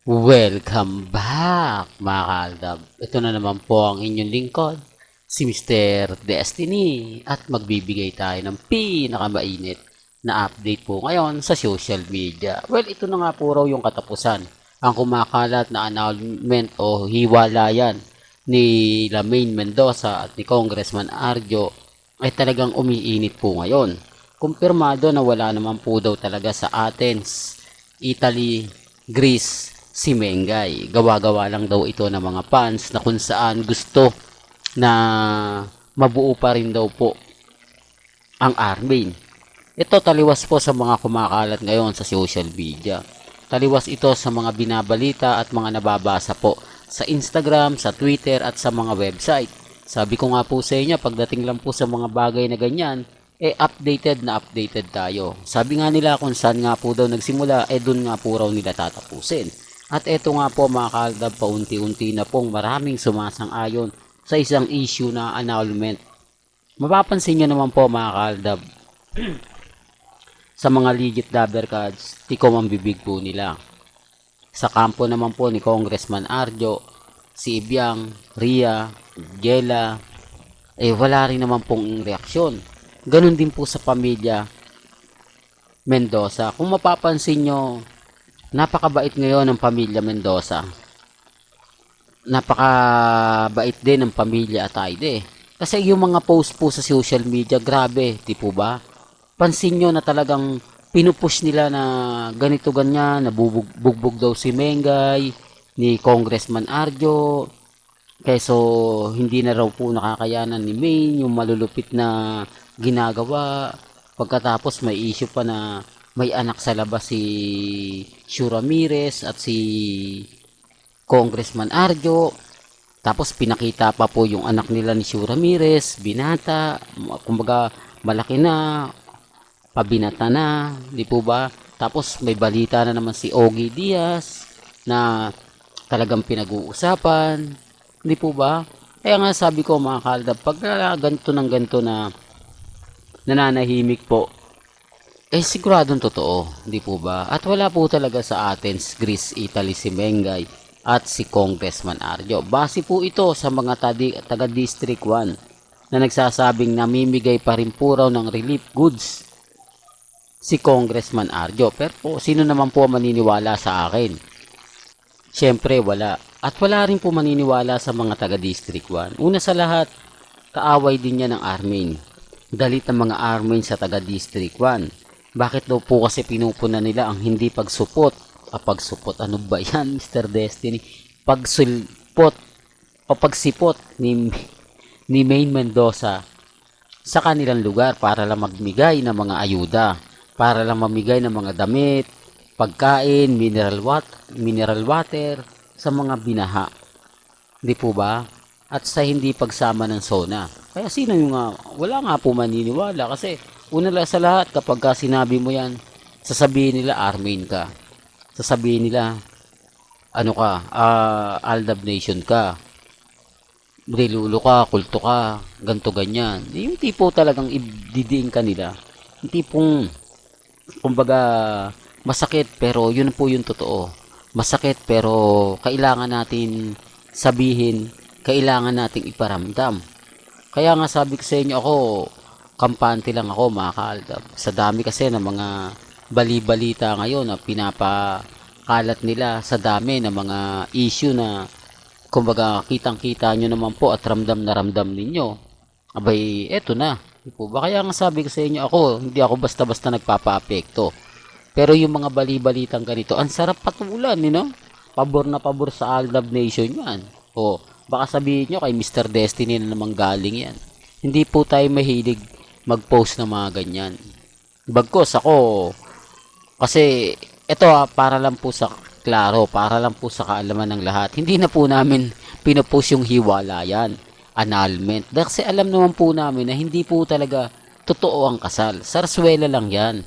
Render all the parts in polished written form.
Welcome back mga kaaldab. Ito na naman po ang inyong lingkod, si Mr. Destiny at magbibigay tayo ng pinakamainit na update po ngayon sa social media. Well, ito na nga po raw yung katapusan. Ang kumakalat na annulment o hiwalayan ni Lamaine Mendoza at ni Congressman Arjo ay talagang umiinit po ngayon. Kumpirmado na wala naman po daw talaga sa Athens, Italy, Greece, si Mengay. Gawa-gawa lang daw ito ng mga fans na kung saan gusto na mabuo pa rin daw po ang Armin. Ito taliwas po sa mga kumakalat ngayon sa social media. Taliwas ito sa mga binabalita at mga nababasa po sa Instagram, sa Twitter at sa mga website. Sabi ko nga po sa inyo, pagdating lang po sa mga bagay na ganyan, updated na updated tayo. Sabi nga nila kung saan nga po daw nagsimula, dun nga po raw nila tatapusin. At eto nga po mga kaaldab, paunti-unti na pong maraming sumasang-ayon sa isang issue na annulment. Mapapansin nyo naman po mga kaaldab, sa mga legit dabber cards, tikom ang bibig po nila. Sa kampo naman po ni Congressman Arjo, si Ibiang, Ria, Gela, wala rin naman pong reaksyon. Ganun din po sa pamilya Mendoza. Kung mapapansin nyo, napakabait ngayon ng pamilya Mendoza. Napakabait din ng pamilya Atayde. Kasi yung mga post po sa social media, grabe, di po ba? Pansin nyo na talagang pinupush nila na ganito ganyan, nabubugbog daw si Mengay, ni Congressman Arjo. Keso hindi na raw po nakakayanan ni Maine yung malulupit na ginagawa. Pagkatapos may issue pa na may anak sa labas si Shu Ramirez at si Congressman Arjo. Tapos pinakita pa po yung anak nila ni Shu Ramirez, binata, kumbaga malaki na, pabinata na, di po ba? Tapos may balita na naman si Ogie Diaz na talagang pinag-uusapan, di po ba? Kaya nga sabi ko mga kaaldab, pag ganito ng ganito na nananahimik po, siguradong totoo, di po ba? At wala po talaga sa Athens, Greece, Italy si Mengay at si Congressman Arjo. Base po ito sa mga taga District 1 na nagsasabing namimigay pa rin po raw ng relief goods si Congressman Arjo. Pero po, sino naman po maniniwala sa akin? Siyempre wala. At wala rin po maniniwala sa mga taga District 1. Una sa lahat, kaaway din niya ng Armin. Galit ng mga Armin sa taga District 1. Bakit daw po kasi pinupuna nila ang hindi pagsupot? Pagsupot, ano ba yan, Mr. Destiny? Pagsulpot o pagsipot ni Maine Mendoza sa kanilang lugar para lang magmigay ng mga ayuda, para lang mamigay ng mga damit, pagkain, mineral water sa mga binaha. Di po ba? At sa hindi pagsama ng SONA. Kaya sino yung wala nga po maniniwala kasi una lang sa lahat kapag sinabi mo yan, sasabihin nila Armin ka. Sasabihin nila ano ka, Aldab Nation ka. Brilulo ka, kulto ka, ganto ganyan. Yung tipo talagang ididiin ka nila. Yung tipong kumbaga masakit pero yun po yung totoo. Masakit pero kailangan natin sabihin, kailangan nating iparamdam. Kaya nga sabi ko sa inyo, ako kampante lang ako mga kaaldab. Sa dami kasi ng mga bali-balita ngayon na pinapakalat nila, sa dami ng mga issue na kumbaga kitang-kita nyo naman po at ramdam na ramdam ninyo. Abay, eto na. Po ba? Kaya nga sabi ko sa inyo, hindi ako basta-basta nagpapa-apekto. Pero yung mga bali-balitang ganito, ang sarap patulan, Pabor na pabor sa Aldab Nation yan. O, baka sabihin nyo kay Mr. Destiny na naman galing yan. Hindi po tayo mahilig mag-post ng mga ganyan. Bagkos ako, kasi ito para lang po sa klaro, para lang po sa kaalaman ng lahat. Hindi na po namin pinopost yung hiwalayan, annulment. Kasi alam naman po namin na hindi po talaga totoo ang kasal. Sarswela lang yan.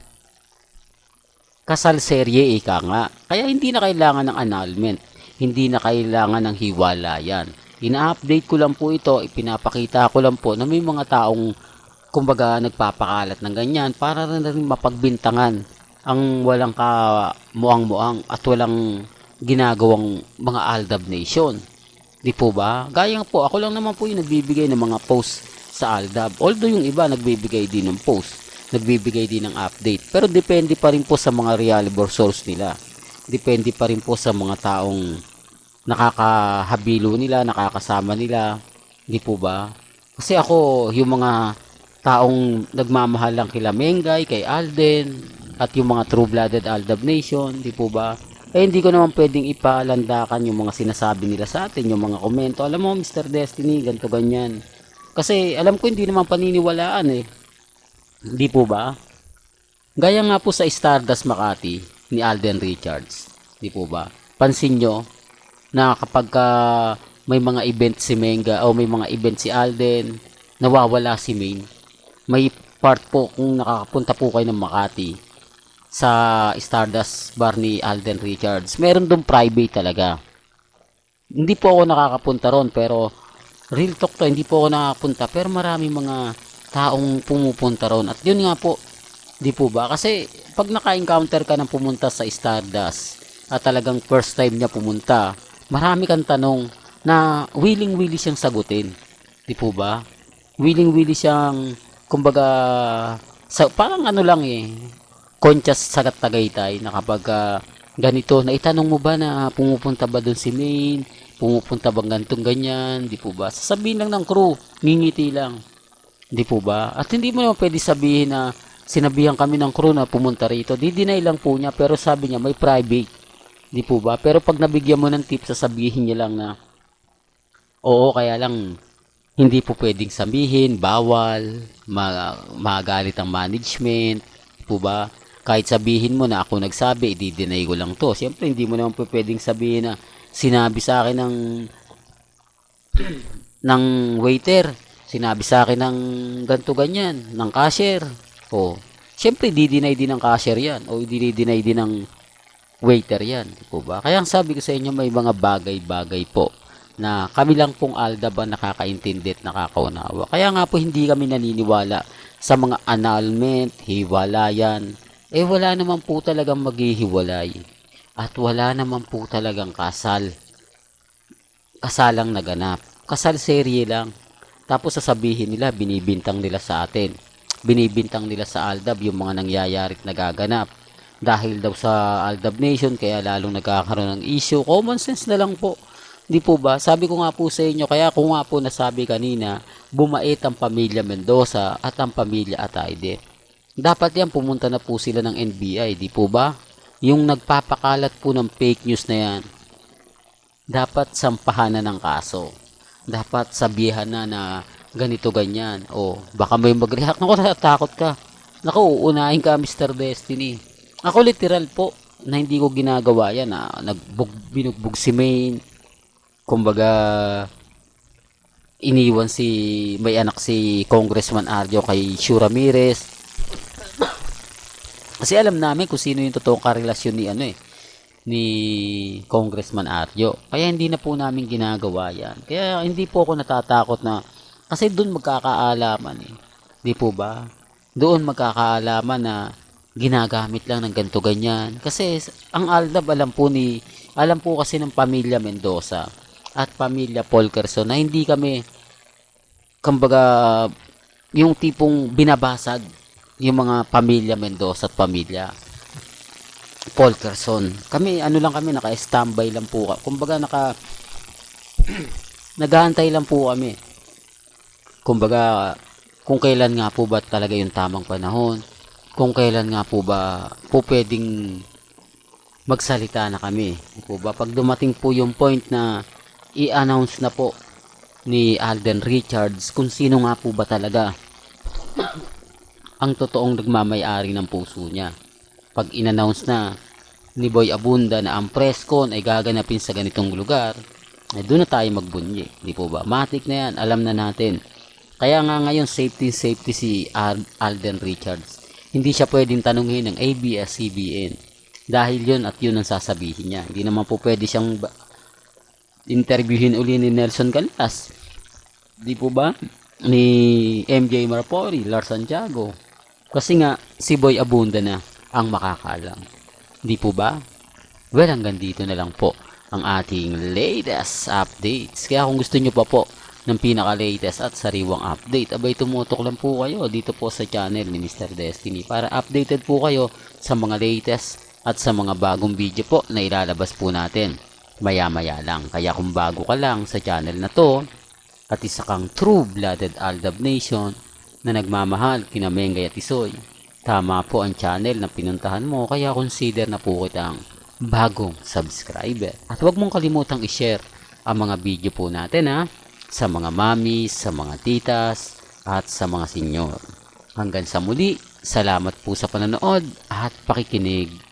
Kasal serye ika nga. Kaya hindi na kailangan ng annulment. Hindi na kailangan ng hiwalayan. Ina-update ko lang po ito, ipinapakita ko lang po na may mga taong kumbaga nagpapakalat ng ganyan para rin mapagbintangan ang walang kamuang-muang at walang ginagawang mga Aldab Nation. Di po ba? Gaya nga po, ako lang naman po yung nagbibigay ng mga post sa Aldab. Although yung iba nagbibigay din ng post, nagbibigay din ng update. Pero depende pa rin po sa mga reliable source nila. Depende pa rin po sa mga taong nakakahabilo nila, nakakasama nila. Di po ba? Kasi ako, yung mga taong nagmamahal lang kila Mengay, kay Alden, at yung mga true-blooded Aldab Nation, di po ba? Eh, hindi ko naman pwedeng ipalandakan yung mga sinasabi nila sa atin, yung mga komento. Alam mo, Mr. Destiny, ganto ganyan. Kasi alam ko hindi naman paniniwalaan eh. Hindi po ba? Gaya nga po sa Stardust Makati ni Alden Richards. Di po ba? Pansin nyo na kapag may mga event si Menga o may mga event si Alden, nawawala si Main. May part po kung nakakapunta po kayo ng Makati sa Stardust bar ni Alden Richards. Meron doon private talaga. Hindi po ako nakakapunta ron pero real talk to, hindi po ako nakakapunta pero marami mga taong pumupunta ron. At yun nga po, di po ba? Kasi pag naka-encounter ka ng pumunta sa Stardust at talagang first time niya pumunta, marami kang tanong na willing-willing siyang sagutin. Di po ba? Willing-willing siyang, kumbaga, parang ano lang eh, conscious sagat Tagaytay na kapag ganito, na itanong mo ba na pumupunta ba doon si Main, pumupunta bang gantong ganyan, di po ba? Sasabihin lang ng crew, ngingiti lang. Di po ba? At hindi mo naman pwede sabihin na sinabihan kami ng crew na pumunta rito. Di-deny lang po niya pero sabi niya may private. Di po ba? Pero pag nabigyan mo ng tip, sasabihin niya lang na oo, kaya lang hindi po pwedeng sabihin, bawal, magalit ang management, di po ba? Kahit sabihin mo na ako nagsabi, i-deny ko lang to. Siyempre, hindi mo naman po pwedeng sabihin na sinabi sa akin ng waiter, sinabi sa akin ng ganto ganyan, ng cashier. O, siyempre, di-deny din ng cashier yan. O, di-deny din ng waiter yan. Di po ba? Kaya ang sabi ko sa inyo, may mga bagay-bagay po na kami lang pong Aldab ang nakakaintindi at nakakaunawa. Kaya nga po hindi kami naniniwala sa mga annulment, hiwalayan. Eh wala naman po talagang maghihiwalay. At wala naman po talagang kasal. Kasalang naganap. Kasal serye lang. Tapos sasabihin nila, binibintang nila sa atin. Binibintang nila sa Aldab yung mga nangyayari at nagaganap. Dahil daw sa Aldab Nation, kaya lalong nagkakaroon ng issue. Common sense na lang po. Di po ba? Sabi ko nga po sa inyo, kaya ko nga po nasabi kanina, bumait ang pamilya Mendoza at ang pamilya Ataide. Dapat yan, pumunta na po sila ng NBI, di po ba? Yung nagpapakalat po ng fake news na yan, dapat sampahan na ng kaso. Dapat sabihan na ganito ganyan. O, baka may mag-react. Naku, natatakot ka. Naku, uunahin ka, Mr. Destiny. Ako literal po, na hindi ko ginagawa yan, na binugbog si Main. Kumbaga, iniwan may anak si Congressman Arjo kay Shu Ramirez. Kasi alam namin kung sino yung totoong karelasyon ni Congressman Arjo. Kaya hindi na po namin ginagawa yan. Kaya hindi po ako natatakot na, kasi doon magkakaalaman eh. Di po ba? Doon magkakaalaman na ginagamit lang ng ganito ganyan. Kasi ang Aldab alam po kasi ng pamilya Mendoza at pamilya Polkerson na hindi kami, kumbaga, yung tipong binabasag yung mga pamilya Mendoza at pamilya Polkerson. Kami, lang kami, naka-standby lang po. Kumbaga, nag-aantay lang po kami. Kumbaga, kung kailan nga po ba talaga yung tamang panahon, kung kailan nga po ba po pwedeng magsalita na kami. Po ba? Pag dumating po yung point na i-announce na po ni Alden Richards kung sino nga po ba talaga ang totoong nagmamay-ari ng puso niya. Pag in-announce na ni Boy Abunda na ang press con ay gaganapin sa ganitong lugar, ay doon na tayo magbunyi. Di po ba? Matik na yan. Alam na natin. Kaya nga ngayon, safety si Alden Richards. Hindi siya pwedeng tanungin ng ABS-CBN. Dahil yun at yun ang sasabihin niya. Hindi naman po pwede siyang interviewin uli ni Nelson Canlas. Di po ba? Ni MJ Marpori, Lars Santiago. Kasi nga, si Boy Abunda na ang makakalam. Di po ba? Well, hanggang dito na lang po ang ating latest updates. Kaya kung gusto nyo pa po ng pinaka-latest at sariwang update, abay tumutok lang po kayo dito po sa channel ni Mr. Destiny para updated po kayo sa mga latest at sa mga bagong video po na ilalabas po natin maya-maya lang. Kaya kung bago ka lang sa channel na to at isa kang true-blooded Aldab Nation na nagmamahal kina Mengay at Isoy, tama po ang channel na pinuntahan mo, kaya consider na po kitang bagong subscriber. At huwag mong kalimutang i-share ang mga video po natin sa mga mamis, sa mga titas, at sa mga senyor. Hanggang sa muli, salamat po sa panonood at pakikinig.